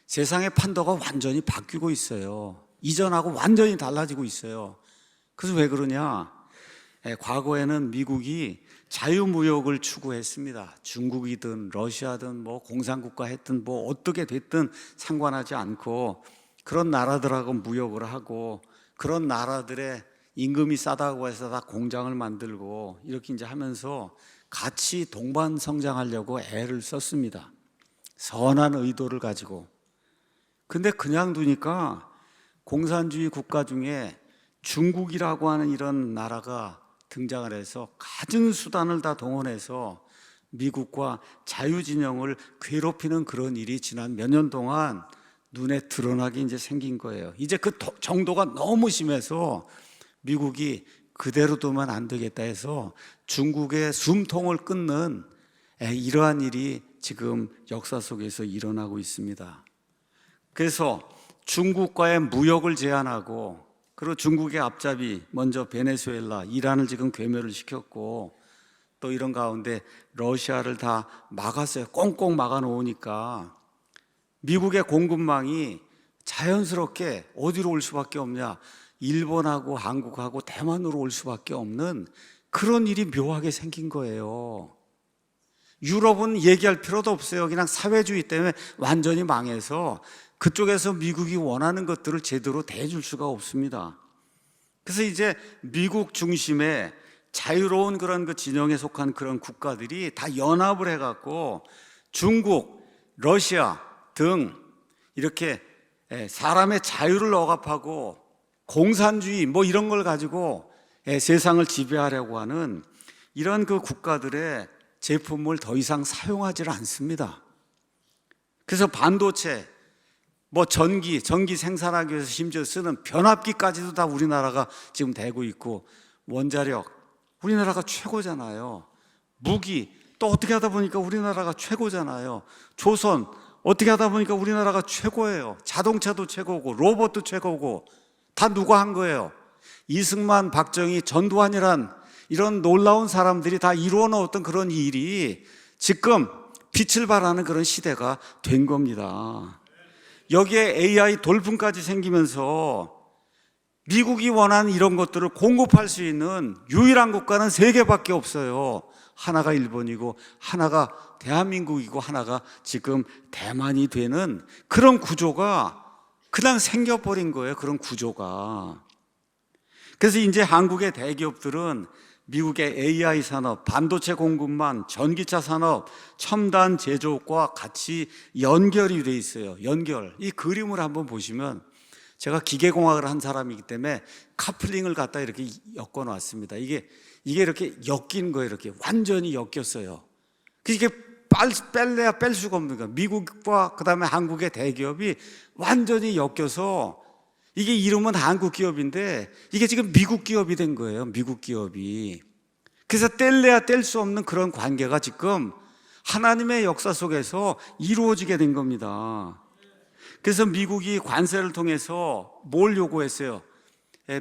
세상의 판도가 완전히 바뀌고 있어요. 이전하고 완전히 달라지고 있어요. 그래서 왜 그러냐? 과거에는 미국이 자유무역을 추구했습니다. 중국이든 러시아든 뭐 공산국가 했든 뭐 어떻게 됐든 상관하지 않고 그런 나라들하고 무역을 하고 그런 나라들의 임금이 싸다고 해서 다 공장을 만들고 이렇게 이제 하면서 같이 동반 성장하려고 애를 썼습니다. 선한 의도를 가지고. 근데 그냥 두니까 공산주의 국가 중에 중국이라고 하는 이런 나라가 등장을 해서 갖은 수단을 다 동원해서 미국과 자유진영을 괴롭히는 그런 일이 지난 몇 년 동안 눈에 드러나게 이제 생긴 거예요. 이제 그 정도가 너무 심해서 미국이 그대로 두면 안 되겠다 해서 중국의 숨통을 끊는 이러한 일이 지금 역사 속에서 일어나고 있습니다. 그래서 중국과의 무역을 제한하고 그리고 중국의 앞잡이 먼저 베네수엘라, 이란을 지금 괴멸을 시켰고 또 이런 가운데 러시아를 다 막았어요. 꽁꽁 막아놓으니까 미국의 공급망이 자연스럽게 어디로 올 수밖에 없냐? 일본하고 한국하고 대만으로 올 수밖에 없는 그런 일이 묘하게 생긴 거예요. 유럽은 얘기할 필요도 없어요. 그냥 사회주의 때문에 완전히 망해서 그쪽에서 미국이 원하는 것들을 제대로 대줄 수가 없습니다. 그래서 이제 미국 중심의 자유로운 그런 그 진영에 속한 그런 국가들이 다 연합을 해갖고 중국, 러시아 등 이렇게 사람의 자유를 억압하고 공산주의 뭐 이런 걸 가지고 세상을 지배하려고 하는 이런 그 국가들의 제품을 더 이상 사용하지를 않습니다. 그래서 반도체, 뭐 전기 생산하기 위해서 심지어 쓰는 변압기까지도 다 우리나라가 지금 대고 있고, 원자력 우리나라가 최고잖아요. 무기 또 어떻게 하다 보니까 우리나라가 최고잖아요. 조선 어떻게 하다 보니까 우리나라가 최고예요. 자동차도 최고고 로봇도 최고고 다 누가 한 거예요? 이승만, 박정희, 전두환이란 이런 놀라운 사람들이 다 이루어 놓았던 그런 일이 지금 빛을 발하는 그런 시대가 된 겁니다. 여기에 AI 돌풍까지 생기면서 미국이 원하는 이런 것들을 공급할 수 있는 유일한 국가는 세 개밖에 없어요. 하나가 일본이고 하나가 대한민국이고 하나가 지금 대만이 되는 그런 구조가 그냥 생겨버린 거예요. 그런 구조가. 그래서 이제 한국의 대기업들은 미국의 AI 산업, 반도체 공급망, 전기차 산업, 첨단 제조업과 같이 연결이 돼 있어요. 연결. 이 그림을 한번 보시면, 제가 기계공학을 한 사람이기 때문에 카플링을 갖다 이렇게 엮어 놨습니다. 이게 이렇게 엮인 거예요. 이렇게 완전히 엮였어요. 이게 뺄래야 뺄 수가 없는 거예요. 미국과 그다음에 한국의 대기업이 완전히 엮여서 이게 이름은 한국 기업인데 이게 지금 미국 기업이 된 거예요. 미국 기업이. 그래서 뗄래야 뗄 수 없는 그런 관계가 지금 하나님의 역사 속에서 이루어지게 된 겁니다. 그래서 미국이 관세를 통해서 뭘 요구했어요?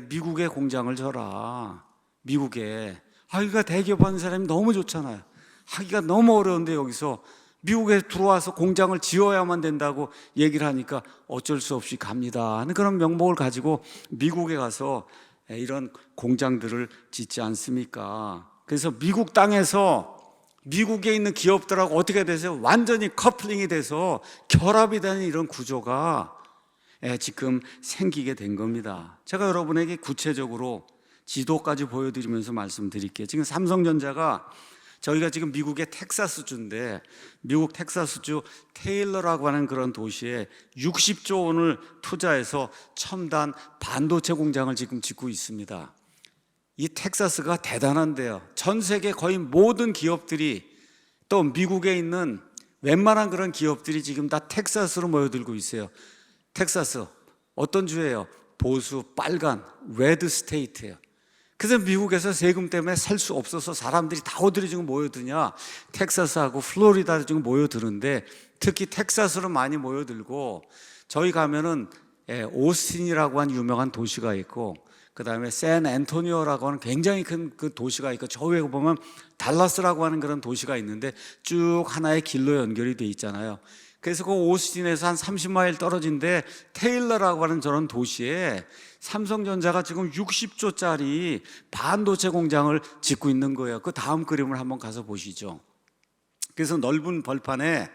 미국의 공장을 줘라. 미국에. 하기가 대기업 하는 사람이 너무 좋잖아요. 하기가 너무 어려운데 여기서 미국에 들어와서 공장을 지어야만 된다고 얘기를 하니까 어쩔 수 없이 갑니다 하는 그런 명목을 가지고 미국에 가서 이런 공장들을 짓지 않습니까? 그래서 미국 땅에서 미국에 있는 기업들하고 어떻게 되세요? 완전히 커플링이 돼서 결합이 되는 이런 구조가 지금 생기게 된 겁니다. 제가 여러분에게 구체적으로 지도까지 보여드리면서 말씀드릴게요. 지금 삼성전자가, 저희가 지금 미국의 텍사스주인데 미국 텍사스주 테일러라고 하는 그런 도시에 60조 원을 투자해서 첨단 반도체 공장을 지금 짓고 있습니다. 이 텍사스가 대단한데요. 전 세계 거의 모든 기업들이, 또 미국에 있는 웬만한 그런 기업들이 지금 다 텍사스로 모여들고 있어요. 텍사스 어떤 주예요? 보수 빨간 레드 스테이트예요. 그래서 미국에서 세금 때문에 살 수 없어서 사람들이 다 어디로 지금 모여드냐? 텍사스하고 플로리다로 지금 모여드는데, 특히 텍사스로 많이 모여들고, 저희 가면은 오스틴이라고 하는 유명한 도시가 있고, 그 다음에 샌 앤토니오라고 하는 굉장히 큰 그 도시가 있고, 저 위에 보면 달라스라고 하는 그런 도시가 있는데 쭉 하나의 길로 연결이 돼 있잖아요. 그래서 그 오스틴에서 한 30마일 떨어진데 테일러라고 하는 저런 도시에 삼성전자가 지금 60조짜리 반도체 공장을 짓고 있는 거예요. 그 다음 그림을 한번 가서 보시죠. 그래서 넓은 벌판에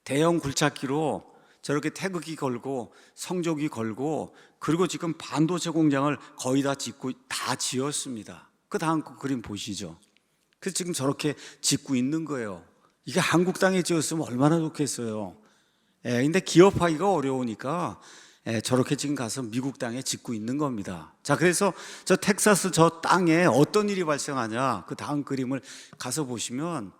대형 굴착기로 저렇게 태극기 걸고 성조기 걸고, 그리고 지금 반도체 공장을 거의 다 지었습니다. 그 다음 그림 보시죠. 그래서 지금 저렇게 짓고 있는 거예요. 이게 한국 땅에 지었으면 얼마나 좋겠어요. 근데 기업하기가 어려우니까 저렇게 지금 가서 미국 땅에 짓고 있는 겁니다. 자, 그래서 저 텍사스 저 땅에 어떤 일이 발생하냐, 그 다음 그림을 가서 보시면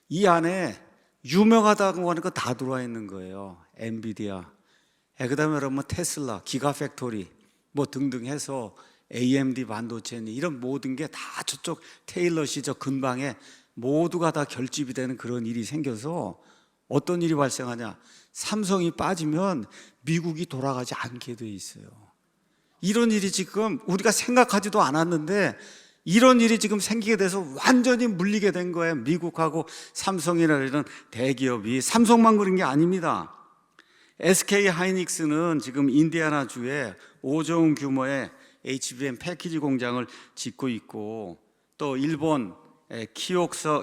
이 안에 유명하다고 하는 거 다 들어와 있는 거예요. 엔비디아, 그 다음에 여러분 테슬라, 기가팩토리 뭐 등등 해서 AMD 반도체니 이런 모든 게 다 저쪽 테일러시 저 근방에 모두가 다 결집이 되는 그런 일이 생겨서 어떤 일이 발생하냐, 삼성이 빠지면 미국이 돌아가지 않게 돼 있어요. 이런 일이 지금 우리가 생각하지도 않았는데 이런 일이 지금 생기게 돼서 완전히 물리게 된 거예요. 미국하고 삼성이라는 대기업이. 삼성만 그런 게 아닙니다. SK 하이닉스는 지금 인디애나주에 5조 원 규모의 HBM 패키지 공장을 짓고 있고, 또 일본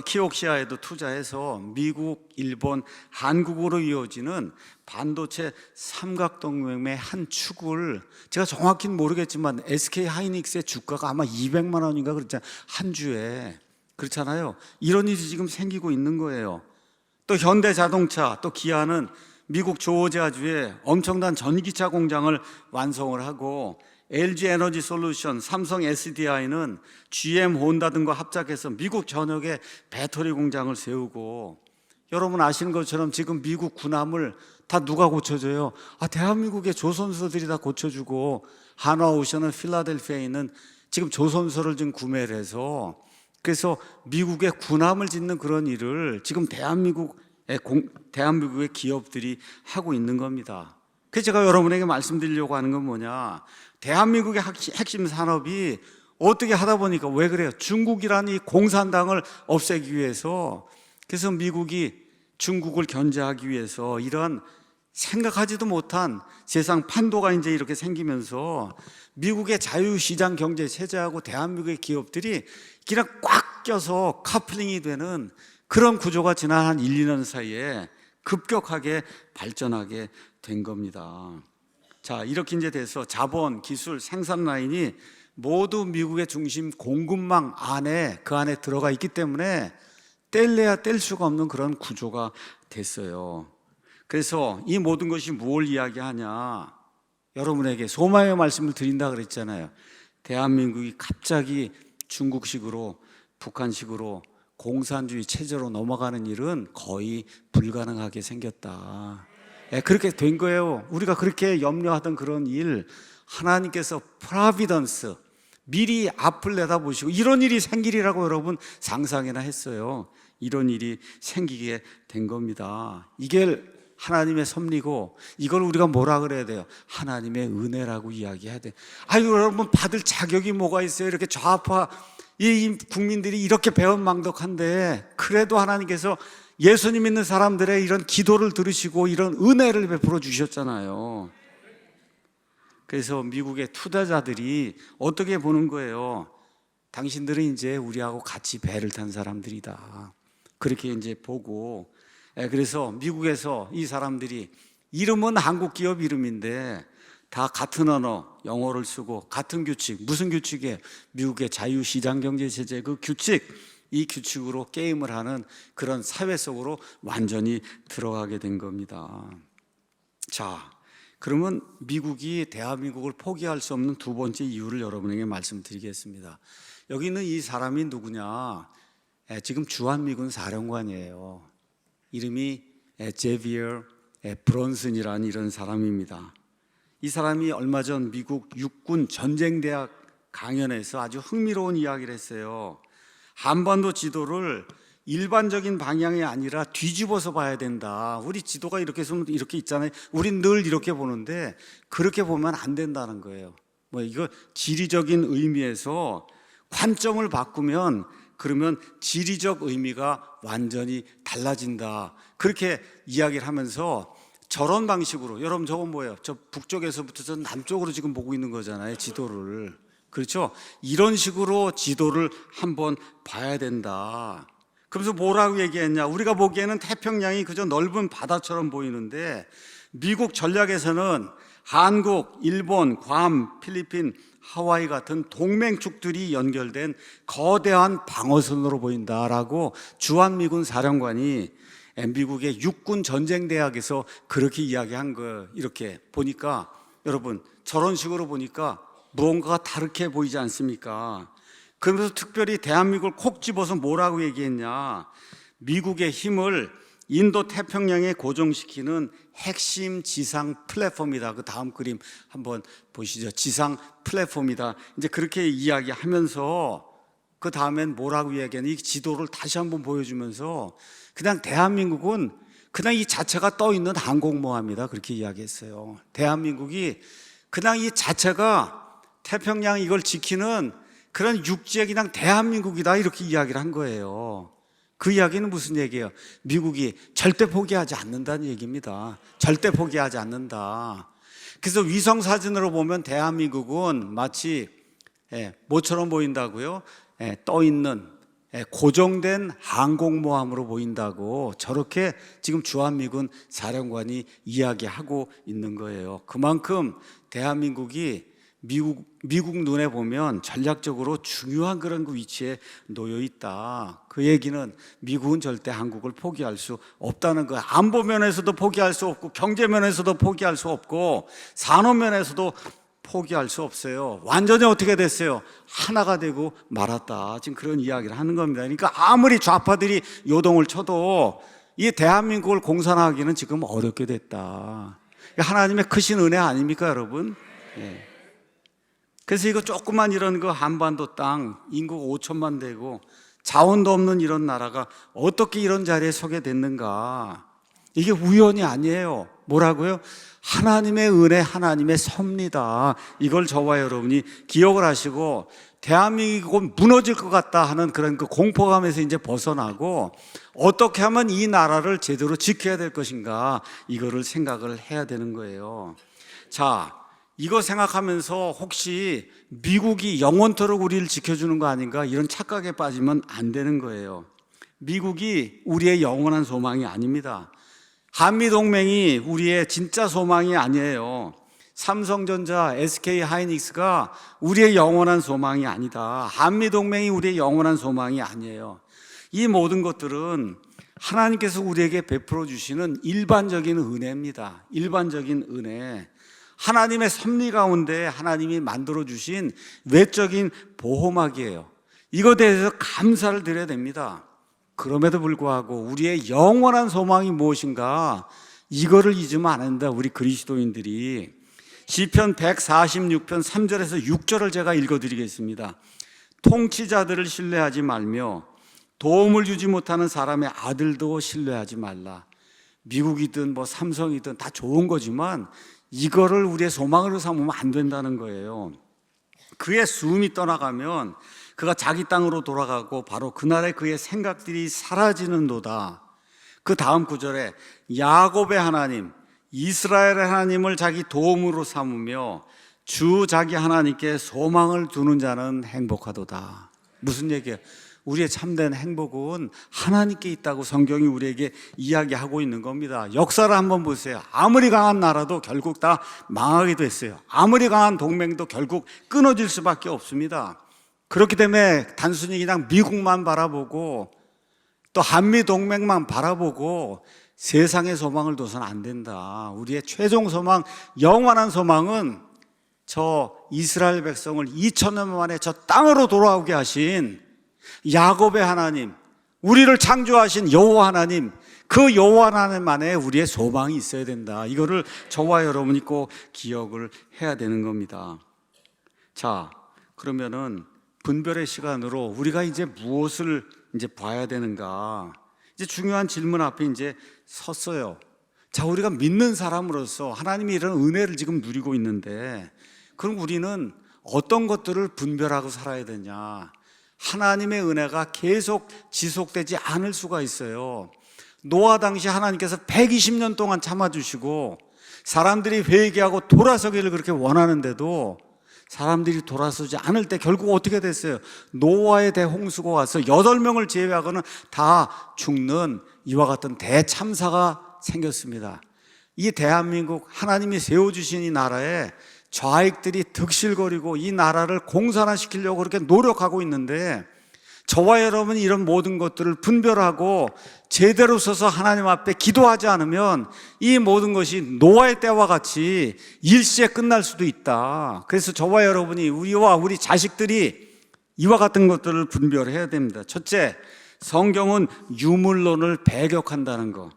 키옥시아에도 투자해서 미국, 일본, 한국으로 이어지는 반도체 삼각동맹의 한 축을, 제가 정확히는 모르겠지만 SK 하이닉스의 주가가 아마 200만 원인가 그렇잖아요. 한 주에. 그렇잖아요. 이런 일이 지금 생기고 있는 거예요. 또 현대자동차, 또 기아는 미국 조지아주에 엄청난 전기차 공장을 완성을 하고 LG 에너지 솔루션, 삼성 SDI는 GM 혼다 등과 합작해서 미국 전역에 배터리 공장을 세우고, 여러분 아시는 것처럼 지금 미국 군함을 다 누가 고쳐줘요? 대한민국의 조선소들이 다 고쳐주고, 한화오션은 필라델피아에 있는 지금 조선소를 지금 구매를 해서, 그래서 미국의 군함을 짓는 그런 일을 지금 대한민국의 기업들이 하고 있는 겁니다. 그래서 제가 여러분에게 말씀드리려고 하는 건 뭐냐, 대한민국의 핵심 산업이 어떻게 하다 보니까, 왜 그래요? 중국이라는 이 공산당을 없애기 위해서, 그래서 미국이 중국을 견제하기 위해서 이런 생각하지도 못한 세상 판도가 이제 이렇게 생기면서 미국의 자유시장 경제 체제하고 대한민국의 기업들이 그냥 꽉 껴서 커플링이 되는 그런 구조가 지난 한 1, 2년 사이에 급격하게 발전하게 된 겁니다. 자, 이렇게 이제 돼서 자본, 기술, 생산 라인이 모두 미국의 중심 공급망 안에, 그 안에 들어가 있기 때문에 뗄래야 뗄 수가 없는 그런 구조가 됐어요. 그래서 이 모든 것이 뭘 이야기하냐, 여러분에게 소망의 말씀을 드린다 그랬잖아요. 대한민국이 갑자기 중국식으로, 북한식으로 공산주의 체제로 넘어가는 일은 거의 불가능하게 생겼다. 그렇게 된 거예요. 우리가 그렇게 염려하던 그런 일, 하나님께서 프로비던스, 미리 앞을 내다보시고 이런 일이 생기리라고 여러분 상상이나 했어요. 이런 일이 생기게 된 겁니다. 이게 하나님의 섭리고, 이걸 우리가 뭐라 그래야 돼요? 하나님의 은혜라고 이야기해야 돼. 여러분 받을 자격이 뭐가 있어요? 이렇게 좌파 이 국민들이 이렇게 배은망덕한데, 그래도 하나님께서 예수님 믿는 사람들의 이런 기도를 들으시고 이런 은혜를 베풀어 주셨잖아요. 그래서 미국의 투자자들이 어떻게 보는 거예요? 당신들은 이제 우리하고 같이 배를 탄 사람들이다. 그렇게 이제 보고, 그래서 미국에서 이 사람들이, 이름은 한국 기업 이름인데 다 같은 언어, 영어를 쓰고 같은 규칙, 무슨 규칙이에요? 미국의 자유시장 경제 체제 그 규칙, 이 규칙으로 게임을 하는 그런 사회 속으로 완전히 들어가게 된 겁니다. 자, 그러면 미국이 대한민국을 포기할 수 없는 두 번째 이유를 여러분에게 말씀드리겠습니다. 여기 있는 이 사람이 누구냐? 지금 주한미군 사령관이에요. 이름이 제비어 브론슨이라는 이런 사람입니다. 이 사람이 얼마 전 미국 육군 전쟁대학 강연에서 아주 흥미로운 이야기를 했어요. 한반도 지도를 일반적인 방향이 아니라 뒤집어서 봐야 된다. 우리 지도가 이렇게 있잖아요. 우린 늘 이렇게 보는데 그렇게 보면 안 된다는 거예요. 이거 지리적인 의미에서 관점을 바꾸면, 그러면 지리적 의미가 완전히 달라진다. 그렇게 이야기를 하면서, 저런 방식으로, 여러분 저건 뭐예요? 저 북쪽에서부터 저 남쪽으로 지금 보고 있는 거잖아요, 지도를. 그렇죠? 이런 식으로 지도를 한번 봐야 된다. 그러면서 뭐라고 얘기했냐? 우리가 보기에는 태평양이 그저 넓은 바다처럼 보이는데, 미국 전략에서는 한국, 일본, 괌, 필리핀, 하와이 같은 동맹축들이 연결된 거대한 방어선으로 보인다라고 주한미군 사령관이 미국의 육군 전쟁대학에서 그렇게 이야기한 거예요. 이렇게 보니까, 여러분 저런 식으로 보니까 무언가가 다르게 보이지 않습니까? 그러면서 특별히 대한민국을 콕 집어서 뭐라고 얘기했냐? 미국의 힘을 인도 태평양에 고정시키는 핵심 지상 플랫폼이다. 그 다음 그림 한번 보시죠. 지상 플랫폼이다. 이제 그렇게 이야기하면서 그 다음엔 뭐라고 이야기하냐? 이 지도를 다시 한번 보여주면서 그냥 대한민국은 그냥 이 자체가 떠 있는 항공모함이다. 그렇게 이야기했어요. 대한민국이 그냥 이 자체가 태평양 이걸 지키는 그런 육지의 그냥 대한민국이다. 이렇게 이야기를 한 거예요. 그 이야기는 무슨 얘기예요? 미국이 절대 포기하지 않는다는 얘기입니다. 절대 포기하지 않는다. 그래서 위성 사진으로 보면 대한민국은 마치 뭐처럼 보인다고요? 떠 있는 고정된 항공모함으로 보인다고, 저렇게 지금 주한미군 사령관이 이야기하고 있는 거예요. 그만큼 대한민국이 미국 눈에 보면 전략적으로 중요한 그런 그 위치에 놓여 있다. 그 얘기는 미국은 절대 한국을 포기할 수 없다는 거예요. 안보 면에서도 포기할 수 없고, 경제 면에서도 포기할 수 없고, 산업 면에서도 포기할 수 없어요. 완전히 어떻게 됐어요? 하나가 되고 말았다. 지금 그런 이야기를 하는 겁니다. 그러니까 아무리 좌파들이 요동을 쳐도 이 대한민국을 공산하기는 지금 어렵게 됐다. 하나님의 크신 은혜 아닙니까, 여러분? 예. 그래서 이거 조그만 이런 거 한반도 땅 인구가 5천만 되고 자원도 없는 이런 나라가 어떻게 이런 자리에 서게 됐는가? 이게 우연이 아니에요. 뭐라고요? 하나님의 은혜, 하나님의 섭니다. 이걸 저와 여러분이 기억을 하시고 대한민국은 무너질 것 같다 하는 그런 그 공포감에서 이제 벗어나고 어떻게 하면 이 나라를 제대로 지켜야 될 것인가 이거를 생각을 해야 되는 거예요. 자, 이거 생각하면서 혹시 미국이 영원토록 우리를 지켜주는 거 아닌가 이런 착각에 빠지면 안 되는 거예요. 미국이 우리의 영원한 소망이 아닙니다. 한미동맹이 우리의 진짜 소망이 아니에요. 삼성전자, SK하이닉스가 우리의 영원한 소망이 아니다. 한미동맹이 우리의 영원한 소망이 아니에요. 이 모든 것들은 하나님께서 우리에게 베풀어 주시는 일반적인 은혜입니다. 일반적인 은혜. 하나님의 섭리 가운데 하나님이 만들어 주신 외적인 보호막이에요. 이것에 대해서 감사를 드려야 됩니다. 그럼에도 불구하고 우리의 영원한 소망이 무엇인가 이거를 잊으면 안 된다. 우리 그리스도인들이 시편 146편 3절에서 6절을 제가 읽어드리겠습니다. 통치자들을 신뢰하지 말며 도움을 주지 못하는 사람의 아들도 신뢰하지 말라. 미국이든 뭐 삼성이든 다 좋은 거지만 이거를 우리의 소망으로 삼으면 안 된다는 거예요. 그의 숨이 떠나가면 그가 자기 땅으로 돌아가고 바로 그날에 그의 생각들이 사라지는도다. 그 다음 구절에 야곱의 하나님, 이스라엘의 하나님을 자기 도움으로 삼으며 주 자기 하나님께 소망을 두는 자는 행복하도다. 무슨 얘기예요? 우리의 참된 행복은 하나님께 있다고 성경이 우리에게 이야기하고 있는 겁니다. 역사를 한번 보세요. 아무리 강한 나라도 결국 다 망하게 됐어요. 아무리 강한 동맹도 결국 끊어질 수밖에 없습니다. 그렇기 때문에 단순히 그냥 미국만 바라보고 또 한미동맹만 바라보고 세상의 소망을 둬서는 안 된다. 우리의 최종 소망, 영원한 소망은 저 이스라엘 백성을 2000년 만에 저 땅으로 돌아오게 하신 야곱의 하나님, 우리를 창조하신 여호와 하나님, 그 여호와 하나님 안에 우리의 소망이 있어야 된다. 이거를 저와 여러분이 꼭 기억을 해야 되는 겁니다. 자, 그러면은 분별의 시간으로 우리가 이제 무엇을 이제 봐야 되는가? 이제 중요한 질문 앞에 이제 섰어요. 자, 우리가 믿는 사람으로서 하나님이 이런 은혜를 지금 누리고 있는데 그럼 우리는 어떤 것들을 분별하고 살아야 되냐? 하나님의 은혜가 계속 지속되지 않을 수가 있어요. 노아 당시 하나님께서 120년 동안 참아주시고 사람들이 회개하고 돌아서기를 그렇게 원하는데도 사람들이 돌아서지 않을 때 결국 어떻게 됐어요? 노아의 대홍수가 와서 8명을 제외하고는 다 죽는 이와 같은 대참사가 생겼습니다. 이 대한민국 하나님이 세워주신 이 나라에 좌익들이 득실거리고 이 나라를 공산화시키려고 그렇게 노력하고 있는데 저와 여러분이 이런 모든 것들을 분별하고 제대로 서서 하나님 앞에 기도하지 않으면 이 모든 것이 노아의 때와 같이 일시에 끝날 수도 있다. 그래서 저와 여러분이 우리와 우리 자식들이 이와 같은 것들을 분별해야 됩니다. 첫째, 성경은 유물론을 배격한다는 것.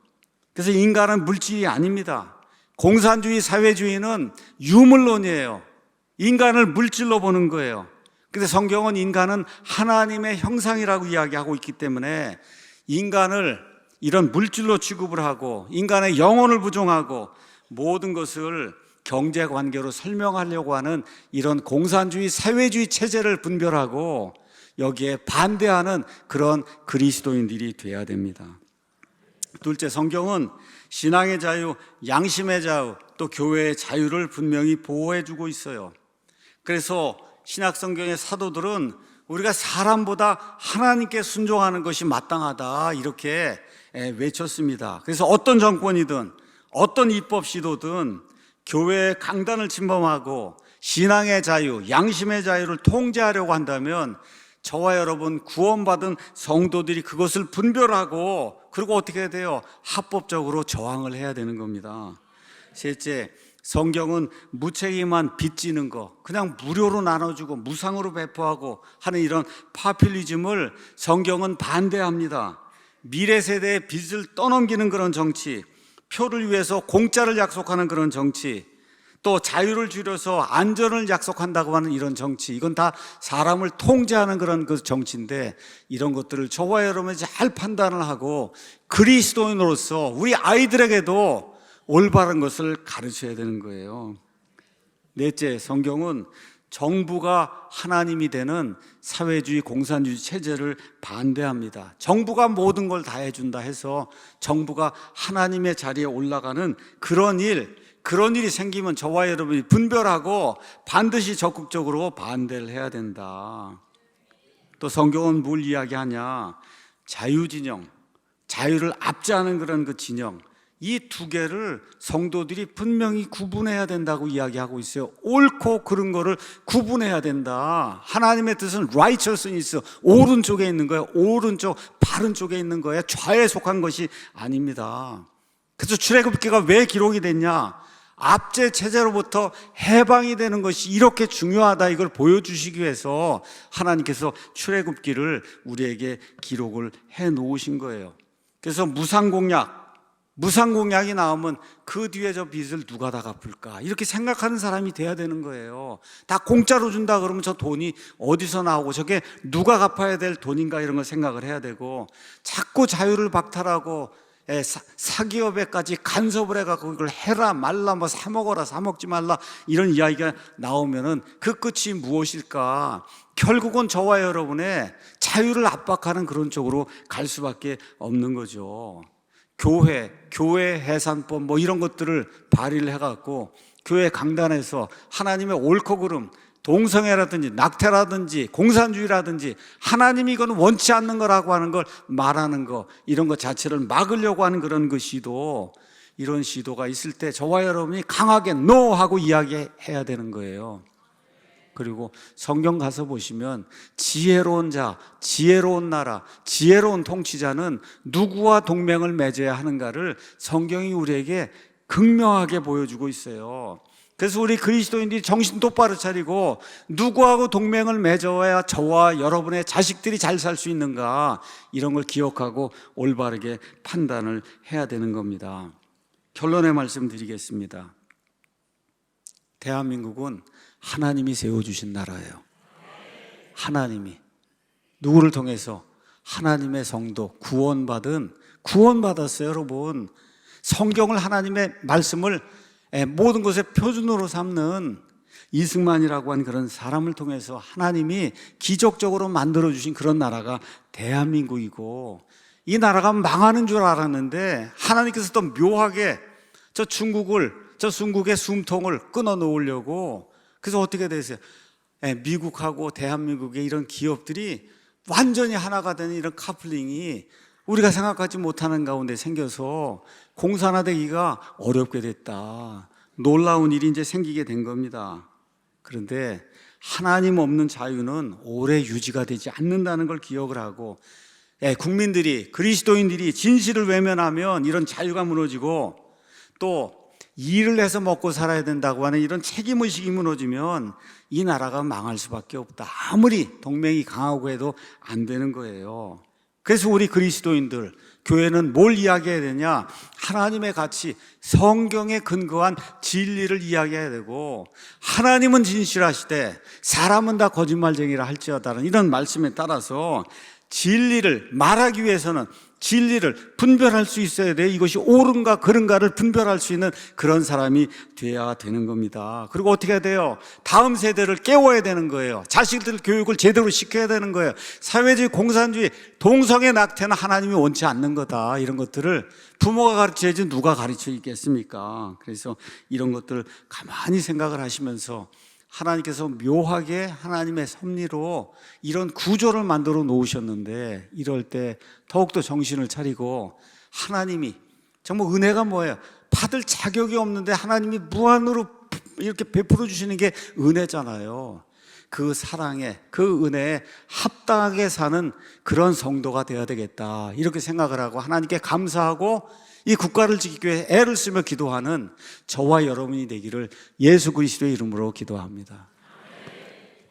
그래서 인간은 물질이 아닙니다. 공산주의 사회주의는 유물론이에요. 인간을 물질로 보는 거예요. 그래서 성경은 인간은 하나님의 형상이라고 이야기하고 있기 때문에 인간을 이런 물질로 취급을 하고 인간의 영혼을 부정하고 모든 것을 경제관계로 설명하려고 하는 이런 공산주의 사회주의 체제를 분별하고 여기에 반대하는 그런 그리스도인들이 돼야 됩니다. 둘째, 성경은 신앙의 자유, 양심의 자유, 또 교회의 자유를 분명히 보호해주고 있어요. 그래서 신약성경의 사도들은 우리가 사람보다 하나님께 순종하는 것이 마땅하다 이렇게 외쳤습니다. 그래서 어떤 정권이든 어떤 입법 시도든 교회의 강단을 침범하고 신앙의 자유, 양심의 자유를 통제하려고 한다면 저와 여러분 구원받은 성도들이 그것을 분별하고 그리고 어떻게 해야 돼요? 합법적으로 저항을 해야 되는 겁니다. 셋째, 성경은 무책임한 빚지는 거, 그냥 무료로 나눠주고 무상으로 배포하고 하는 이런 파퓰리즘을 성경은 반대합니다. 미래 세대의 빚을 떠넘기는 그런 정치, 표를 위해서 공짜를 약속하는 그런 정치, 또 자유를 줄여서 안전을 약속한다고 하는 이런 정치, 이건 다 사람을 통제하는 그런 그 정치인데, 이런 것들을 저와 여러분이 잘 판단을 하고 그리스도인으로서 우리 아이들에게도 올바른 것을 가르쳐야 되는 거예요. 넷째, 성경은 정부가 하나님이 되는 사회주의 공산주의 체제를 반대합니다. 정부가 모든 걸 다 해준다 해서 정부가 하나님의 자리에 올라가는 그런 일이 생기면 저와 여러분이 분별하고 반드시 적극적으로 반대를 해야 된다. 또 성경은 뭘 이야기하냐? 자유진영, 자유를 압제하는 그런 그 진영, 이 두 개를 성도들이 분명히 구분해야 된다고 이야기하고 있어요. 옳고 그른 거를 구분해야 된다. 하나님의 뜻은 righteousness, 오른쪽에 있는 거예요. 오른쪽, 바른 쪽에 있는 거예요. 좌에 속한 것이 아닙니다. 그래서 출애굽기가 왜 기록이 됐냐? 압제 체제로부터 해방이 되는 것이 이렇게 중요하다, 이걸 보여주시기 위해서 하나님께서 출애굽기를 우리에게 기록을 해 놓으신 거예요. 그래서 무상공약이 나오면 그 뒤에 저 빚을 누가 다 갚을까, 이렇게 생각하는 사람이 돼야 되는 거예요. 다 공짜로 준다 그러면 저 돈이 어디서 나오고 저게 누가 갚아야 될 돈인가, 이런 걸 생각을 해야 되고, 자꾸 자유를 박탈하고 사기업에까지 간섭을 해갖고 이걸 해라 말라, 뭐 사 먹어라 사 먹지 말라, 이런 이야기가 나오면은 그 끝이 무엇일까? 결국은 저와 여러분의 자유를 압박하는 그런 쪽으로 갈 수밖에 없는 거죠. 교회 해산법 뭐 이런 것들을 발의를 해갖고 교회 강단에서 하나님의 옳고 그름, 동성애라든지 낙태라든지 공산주의라든지 하나님이 이건 원치 않는 거라고 하는 걸 말하는 거, 이런 것 자체를 막으려고 하는 그런 그 시도, 이런 시도가 있을 때 저와 여러분이 강하게 NO 하고 이야기해야 되는 거예요. 그리고 성경 가서 보시면 지혜로운 자, 지혜로운 나라, 지혜로운 통치자는 누구와 동맹을 맺어야 하는가를 성경이 우리에게 극명하게 보여주고 있어요. 그래서 우리 그리스도인들이 정신 똑바로 차리고 누구하고 동맹을 맺어야 저와 여러분의 자식들이 잘 살 수 있는가, 이런 걸 기억하고 올바르게 판단을 해야 되는 겁니다. 결론의 말씀 드리겠습니다. 대한민국은 하나님이 세워주신 나라예요. 하나님이 누구를 통해서? 하나님의 성도, 구원받았어요. 여러분, 성경을, 하나님의 말씀을 모든 것의 표준으로 삼는 이승만이라고 하는 그런 사람을 통해서 하나님이 기적적으로 만들어주신 그런 나라가 대한민국이고, 이 나라가 망하는 줄 알았는데 하나님께서 또 묘하게 저 중국의 숨통을 끊어 놓으려고, 그래서 어떻게 되세요? 미국하고 대한민국의 이런 기업들이 완전히 하나가 되는 이런 카플링이 우리가 생각하지 못하는 가운데 생겨서 공산화되기가 어렵게 됐다. 놀라운 일이 이제 생기게 된 겁니다. 그런데 하나님 없는 자유는 오래 유지가 되지 않는다는 걸 기억을 하고, 국민들이, 그리스도인들이 진실을 외면하면 이런 자유가 무너지고, 또 일을 해서 먹고 살아야 된다고 하는 이런 책임의식이 무너지면 이 나라가 망할 수밖에 없다. 아무리 동맹이 강하고 해도 안 되는 거예요. 그래서 우리 그리스도인들, 교회는 뭘 이야기해야 되냐? 하나님의 가치, 성경에 근거한 진리를 이야기해야 되고, 하나님은 진실하시되 사람은 다 거짓말쟁이라 할지어다라는 이런 말씀에 따라서 진리를 말하기 위해서는 진리를 분별할 수 있어야 돼. 이것이 옳은가 그른가를 분별할 수 있는 그런 사람이 돼야 되는 겁니다. 그리고 어떻게 해야 돼요? 다음 세대를 깨워야 되는 거예요. 자식들 교육을 제대로 시켜야 되는 거예요. 사회주의, 공산주의, 동성애 낙태는 하나님이 원치 않는 거다. 이런 것들을 부모가 가르쳐야지 누가 가르쳐 있겠습니까? 그래서 이런 것들을 가만히 생각을 하시면서 하나님께서 묘하게 하나님의 섭리로 이런 구조를 만들어 놓으셨는데, 이럴 때 더욱더 정신을 차리고, 하나님이 정말 은혜가 뭐예요? 받을 자격이 없는데 하나님이 무한으로 이렇게 베풀어 주시는 게 은혜잖아요. 그 사랑에, 그 은혜에 합당하게 사는 그런 성도가 되어야 되겠다, 이렇게 생각을 하고 하나님께 감사하고 이 국가를 지키기 위해 애를 쓰며 기도하는 저와 여러분이 되기를 예수 그리스도의 이름으로 기도합니다.